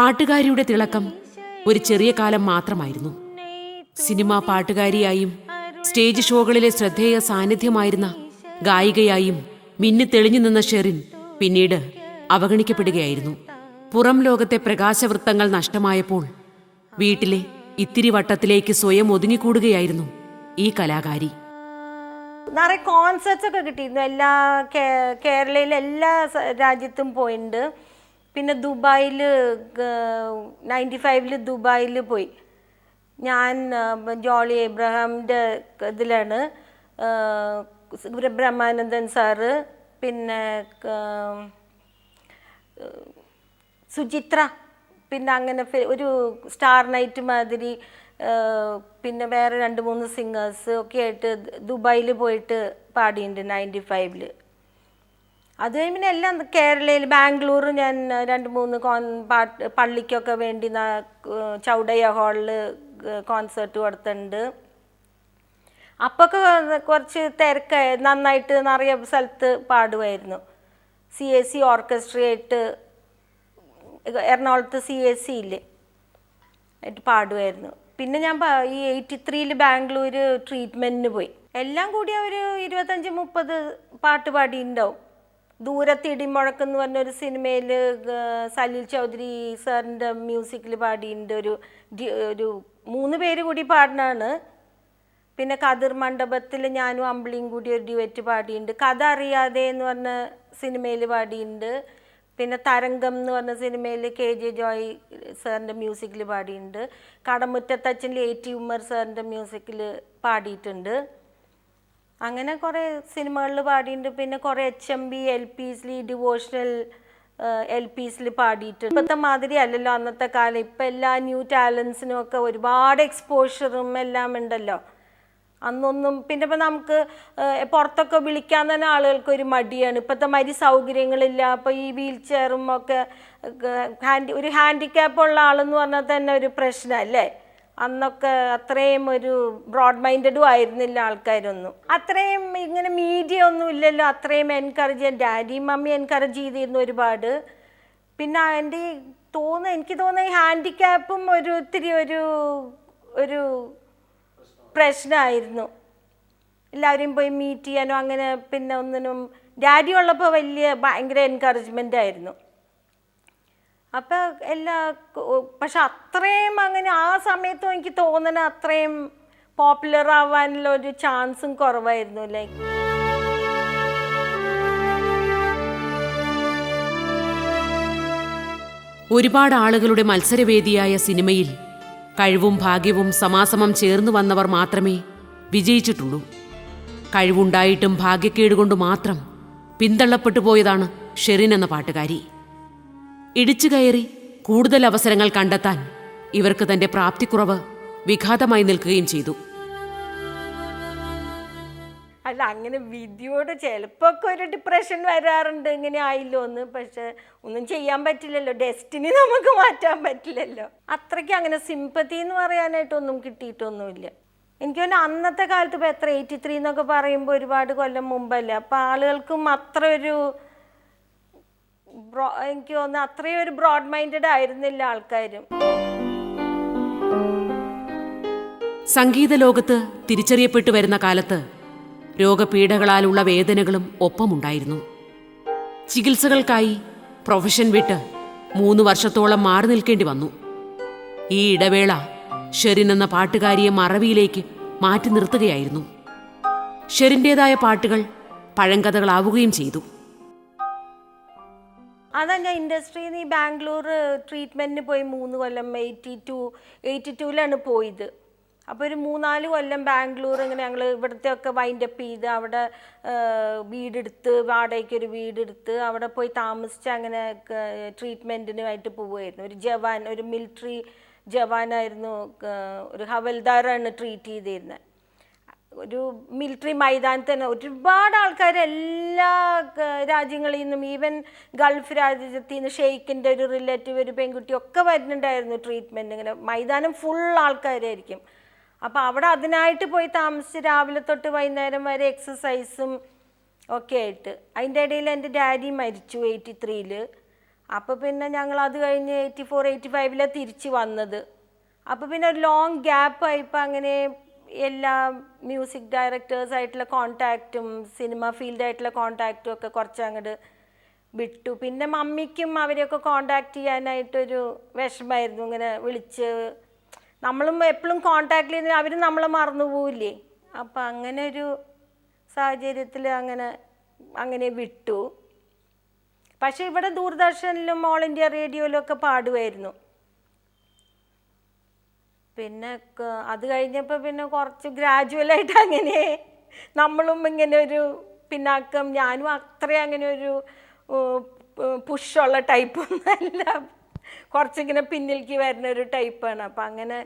പാട്ടുകാരിയുടെ തിളക്കം ഒരു ചെറിയ കാലം മാത്രമായിരുന്നു. സിനിമാ പാട്ടുകാരിയായും സ്റ്റേജ് ഷോകളിലെ ശ്രദ്ധേയ സാന്നിധ്യമായിരുന്ന ഗായികയായും മിന്നിത്തെളിഞ്ഞു നിന്ന ഷെറിൻ പിന്നീട് അവഗണിക്കപ്പെടുകയായിരുന്നു. പുറം ലോകത്തെ പ്രകാശവൃത്തങ്ങൾ നഷ്ടമായപ്പോൾ വീട്ടിലെ ഇത്തിരി വട്ടത്തിലേക്ക് സ്വയം ഒതുങ്ങിക്കൂടുകയായിരുന്നു ഈ കലാകാരി. നിറയെ കോൺസേർട്സ് ഒക്കെ കിട്ടിയിരുന്നു. കേരളയിലെ എല്ലാ രാജ്യത്തും പോയിട്ടുണ്ട്. പിന്നെ ദുബായിൽ 95 ദുബായിൽ പോയി. ഞാൻ ജോളി എബ്രഹാമിൻ്റെ ഇതിലാണ്, ബ്രഹ്മാനന്ദൻ സാറ്, പിന്നെ സുചിത്ര, പിന്നെ അങ്ങനെ ഒരു സ്റ്റാർ നൈറ്റ് മാതിരി, പിന്നെ വേറെ 2-3 സിംഗേഴ്സ് ഒക്കെ ആയിട്ട് ദുബായിൽ പോയിട്ട് പാടിയിട്ടുണ്ട് 95. അത് കഴിഞ്ഞ് എല്ലാം കേരളയിൽ ബാംഗ്ലൂർ ഞാൻ 2-3 പള്ളിക്കൊക്കെ വേണ്ടി ചൗഡയ്യ ഹാളിൽ കോൺസേർട്ട് കൊടുത്തിട്ടുണ്ട്. അപ്പൊക്കെ കുറച്ച് തിരക്കായി, നന്നായിട്ട് നിറയെ സ്ഥലത്ത് പാടുമായിരുന്നു. CAC ഓർക്കസ്ട്രയായിട്ട് എറണാകുളത്ത് CAC ഇല്ലേ ആയിട്ട് പാടുമായിരുന്നു. പിന്നെ ഞാൻ ഈ 83 ബാംഗ്ലൂർ ട്രീറ്റ്മെൻറ്റിന് പോയി. എല്ലാം കൂടി ഒരു 25-30 പാട്ട് പാടിയിട്ടുണ്ടാവും. ദൂരത്ത് ഇടിമുഴക്ക് എന്ന് പറഞ്ഞൊരു സിനിമയിൽ സലീൽ ചൗധരി സാറിൻ്റെ മ്യൂസിക്കിൽ പാടിയിട്ടുണ്ട്. ഒരു 3 പേര് കൂടി പാടുന്നതാണ്. പിന്നെ കതിർ മണ്ഡപത്തിൽ ഞാനും അമ്പിളിയും കൂടി ഒരു ഡ്യുവറ്റ് പാടിയിട്ടുണ്ട്. കഥ അറിയാതെ എന്ന് പറഞ്ഞ സിനിമയിൽ പാടിയിട്ടുണ്ട്. പിന്നെ തരംഗം എന്ന് പറഞ്ഞ സിനിമയിൽ KJ ജോയ് സാറിൻ്റെ മ്യൂസിക്കിൽ പാടിയിട്ടുണ്ട്. കടമുറ്റത്തച്ഛനിൽ AT ഉമ്മർ സാറിൻ്റെ മ്യൂസിക്കിൽ പാടിയിട്ടുണ്ട്. അങ്ങനെ കുറേ സിനിമകളിൽ പാടിയിട്ടുണ്ട്. പിന്നെ കുറേ HMB LPസിൽ ഡിവോഷണൽ LPസിൽ പാടിയിട്ടുണ്ട്. ഇപ്പോഴത്തെ മാതിരി അല്ലല്ലോ അന്നത്തെ കാലം. ഇപ്പം എല്ലാ ന്യൂ ടാലൻസിനും ഒക്കെ ഒരുപാട് എക്സ്പോഷറും എല്ലാം ഉണ്ടല്ലോ. അന്നൊന്നും പിന്നെ ഇപ്പം നമുക്ക് പുറത്തൊക്കെ വിളിക്കാൻ തന്നെ ആളുകൾക്ക് ഒരു മടിയാണ്. ഇപ്പോഴത്തെ മാതിരി സൗകര്യങ്ങളില്ല. അപ്പോൾ ഈ വീൽ ചെയറും ഒക്കെ ഒരു ഹാൻഡിക്യാപ്പുള്ള ആളെന്ന് പറഞ്ഞാൽ തന്നെ ഒരു പ്രശ്നമല്ലേ. അന്നൊക്കെ അത്രയും ഒരു ബ്രോഡ് മൈൻഡഡും ആയിരുന്നില്ല ആൾക്കാരൊന്നും. അത്രയും ഇങ്ങനെ മീഡിയ ഒന്നും ഇല്ലല്ലോ അത്രയും എൻകറേജ് ചെയ്യാൻ. ഡാഡിയും മമ്മി എൻകറേജ് ചെയ്തിരുന്നു ഒരുപാട്. പിന്നെ എനിക്ക് തോന്നുന്നു ഈ ഹാൻഡിക്യാപ്പും ഇത്തിരി ഒരു പ്രശ്നമായിരുന്നു. എല്ലാവരെയും പോയി മീറ്റ് ചെയ്യാനോ അങ്ങനെ പിന്നെ ഒന്നിനും. ഡാഡി ഉള്ളപ്പോൾ ഭയങ്കര എൻകറേജ്മെൻ്റ് ആയിരുന്നു. അപ്പോൾ പക്ഷെ അത്രയും അങ്ങനെ ആ സമയത്തും എനിക്ക് തോന്നുന്നത് അത്രയും പോപ്പുലർ ആവാനുള്ള ഒരു ചാൻസും കുറവായിരുന്നു. ലൈക്ക് ഒരുപാട് ആളുകളുടെ മത്സരവേദിയായ സിനിമയിൽ കഴിവും ഭാഗ്യവും സമാസമം ചേർന്നു വന്നവർ മാത്രമേ വിജയിച്ചിട്ടുള്ളൂ. കഴിവുണ്ടായിട്ടും ഭാഗ്യക്കേടുകൊണ്ട് മാത്രം പിന്തള്ളപ്പെട്ടു പോയതാണ് ഷെറിൻ എന്ന പാട്ടുകാരി. ഇടിച്ചു കയറി കൂടുതൽ അവസരങ്ങൾ കണ്ടെത്താൻ ഇവർക്ക് തന്റെ പ്രാപ്തിക്കുറവ് വിഘാതമായി നിൽക്കുകയും ചെയ്തു. അല്ല, അങ്ങനെ വിധിയോട് ചിലപ്പോൾ ഒക്കെ ഒരു ഡിപ്രഷൻ വരാറുണ്ട്, ഇങ്ങനെ ആയില്ലോ എന്ന്. പക്ഷെ ഒന്നും ചെയ്യാൻ പറ്റില്ലല്ലോ, ഡെസ്റ്റിനി നമുക്ക് മാറ്റാൻ പറ്റില്ലല്ലോ. അത്രയ്ക്ക് അങ്ങനെ സിമ്പത്തി എന്ന് പറയാനായിട്ടൊന്നും കിട്ടിയിട്ടൊന്നുമില്ല. എനിക്ക് തോന്നുന്നു അന്നത്തെ കാലത്ത് ഇപ്പോൾ 83 എന്നൊക്കെ പറയുമ്പോൾ ഒരുപാട് കൊല്ലം മുമ്പല്ലേ. അപ്പോൾ ആളുകൾക്കും അത്ര എനിക്ക് തോന്നുന്നു അത്രയും ഒരു ബ്രോഡ് മൈൻഡഡ് ആയിരുന്നില്ല ആൾക്കാരും. സംഗീത ലോകത്ത് തിരിച്ചറിയപ്പെട്ടു വരുന്ന കാലത്ത് രോഗപീഠകളാലുള്ള വേദനകളും ഒപ്പമുണ്ടായിരുന്നു. ചികിത്സകൾക്കായി പ്രൊഫഷൻ വിട്ട് 3 വർഷത്തോളം മാറി നിൽക്കേണ്ടി വന്നു. ഈ ഇടവേള ഷെറിൻ എന്ന പാട്ടുകാരിയെ മറവിയിലേക്ക് മാറ്റി നിർത്തുകയായിരുന്നു. ഷെറിൻ്റെതായ പാട്ടുകൾ പഴങ്കഥകളാവുകയും ചെയ്തു. അതാ ഞാൻ ഇൻഡസ്ട്രിയിൽ നിന്ന് ഈ ബാംഗ്ലൂർ ട്രീറ്റ്മെൻറ്റിന് പോയി 3 കൊല്ലം 82-ലാണ് പോയത്. അപ്പോൾ ഒരു 3-4 കൊല്ലം ബാംഗ്ലൂർ ഇങ്ങനെ ഞങ്ങൾ ഇവിടുത്തെ ഒക്കെ വൈൻഡപ്പ് ചെയ്ത് അവിടെ വീടെടുത്ത് വാടകയ്ക്കൊരു വീടെടുത്ത് അവിടെ പോയി താമസിച്ച് അങ്ങനെ ട്രീറ്റ്മെൻറ്റിനുമായിട്ട് പോവുമായിരുന്നു. ഒരു മിലിറ്ററി ജവാനായിരുന്നു, ഒരു ഹവൽദാറാണ് ട്രീറ്റ് ചെയ്തിരുന്നത്. ഒരു മിലിറ്ററി മൈതാനത്ത് തന്നെ ഒരുപാട് ആൾക്കാർ എല്ലാ രാജ്യങ്ങളിൽ നിന്നും, ഈവൻ ഗൾഫ് രാജ്യത്തിൽ നിന്ന് ഷെയ്ഖിൻ്റെ ഒരു റിലേറ്റീവ് ഒരു പെൺകുട്ടിയൊക്കെ വരുന്നുണ്ടായിരുന്നു ട്രീറ്റ്മെൻറ്റ്. ഇങ്ങനെ മൈതാനം ഫുൾ ആൾക്കാരായിരിക്കും. അപ്പോൾ അവിടെ അതിനായിട്ട് പോയി താമസിച്ച് രാവിലെ തൊട്ട് വൈകുന്നേരം വരെ എക്സസൈസും ഒക്കെ ആയിട്ട്. അതിൻ്റെ ഇടയിൽ എൻ്റെ ഡാഡി മരിച്ചു 83-ൽ. അപ്പോൾ പിന്നെ ഞങ്ങൾ അത് കഴിഞ്ഞ് 84-85 തിരിച്ച് വന്നത്. അപ്പോൾ പിന്നെ ഒരു ലോങ് ഗ്യാപ്പായിപ്പോൾ അങ്ങനെ എല്ലാ മ്യൂസിക് ഡയറക്ടേഴ്സായിട്ടുള്ള കോണ്ടാക്റ്റും സിനിമ ഫീൽഡായിട്ടുള്ള കോണ്ടാക്റ്റും ഒക്കെ കുറച്ച് അങ്ങോട്ട് വിട്ടു. പിന്നെ മമ്മിക്കും അവരെയൊക്കെ കോണ്ടാക്ട് ചെയ്യാനായിട്ടൊരു വിഷമമായിരുന്നു. ഇങ്ങനെ വിളിച്ച് നമ്മളും എപ്പോഴും കോണ്ടാക്ട് ചെയ്യുന്ന അവർ നമ്മളെ മറന്നു പോവില്ലേ. അപ്പം അങ്ങനെ ഒരു സാഹചര്യത്തിൽ അങ്ങനെ വിട്ടു. പക്ഷേ ഇവിടെ ദൂരദർശനിലും ഓൾ ഇന്ത്യ റേഡിയോയിലും ഒക്കെ പാടുമായിരുന്നു. പിന്നെ അത് കഴിഞ്ഞപ്പോൾ പിന്നെ കുറച്ച് ഗ്രാജുവലായിട്ട് അങ്ങനെ നമ്മളും ഇങ്ങനെ ഒരു പിന്നാക്കം. ഞാനും അത്രയും അങ്ങനെ ഒരു പുഷുള്ള ടൈപ്പൊന്നും അല്ല, കുറച്ചിങ്ങനെ പിന്നിലേക്ക് വരുന്ന ഒരു ടൈപ്പാണ്. അപ്പം അങ്ങനെ